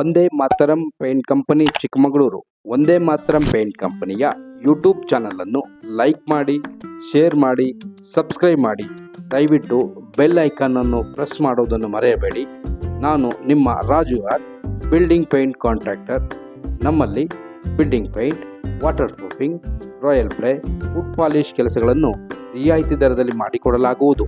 ಒಂದೇ ಮಾತರಂ paint company Chikkamagaluru. ಒಂದೇ ಮಾತರಂ paint ಕಂಪನಿಯ ಯೂಟ್ಯೂಬ್ ಚಾನಲನ್ನು ಲೈಕ್ ಮಾಡಿ, ಶೇರ್ ಮಾಡಿ, ಸಬ್ಸ್ಕ್ರೈಬ್ ಮಾಡಿ. ದಯವಿಟ್ಟು ಬೆಲ್ ಐಕಾನನ್ನು ಪ್ರೆಸ್ ಮಾಡೋದನ್ನು ಮರೆಯಬೇಡಿ. ನಾನು ನಿಮ್ಮ Raju R, building paint contractor. ನಮ್ಮಲ್ಲಿ building paint, water proofing, royal play, wood polish ಕೆಲಸಗಳನ್ನು ರಿಯಾಯಿತಿ ದರದಲ್ಲಿ ಮಾಡಿಕೊಡಲಾಗುವುದು.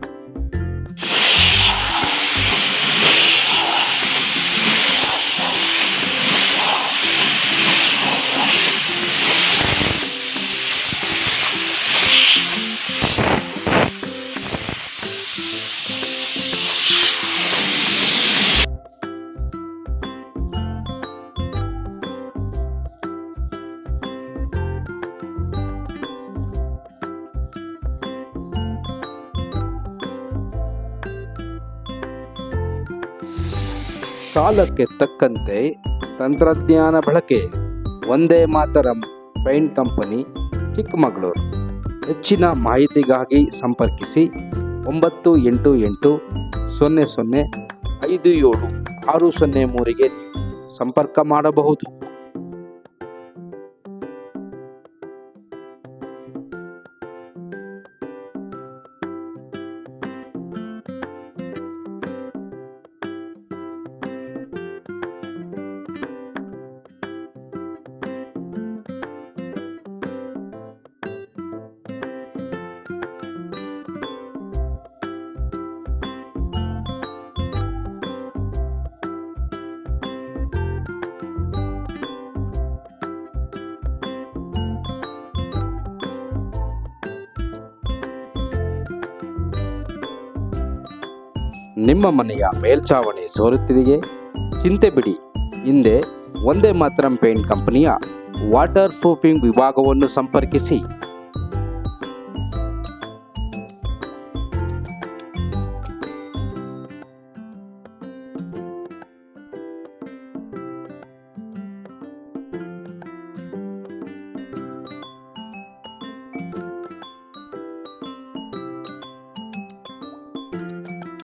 ಕಾಲಕ್ಕೆ ತಕ್ಕಂತೆ ತಂತ್ರಜ್ಞಾನ ಬಳಕೆ. ಒಂದೇ ಮಾತರಂ ಪೇಂಟ್ ಕಂಪನಿ ಚಿಕ್ಕಮಗಳೂರು. ಹೆಚ್ಚಿನ ಮಾಹಿತಿಗಾಗಿ ಸಂಪರ್ಕಿಸಿ 988 00 57 603 ಸಂಪರ್ಕ ಮಾಡಬಹುದು. ನಿಮ್ಮ ಮನೆಯ ಮೇಲ್ಛಾವಣಿ ಸೋರುತ್ತಿದೆಯೇ? ಚಿಂತೆ ಬಿಡಿ. ಹಿಂದೆ ಒಂದೇ ಮಾತರಂ ಪೇಂಟ್ ಕಂಪನಿಯ ವಾಟರ್ ಪ್ರೂಫಿಂಗ್ ವಿಭಾಗವನ್ನು ಸಂಪರ್ಕಿಸಿ.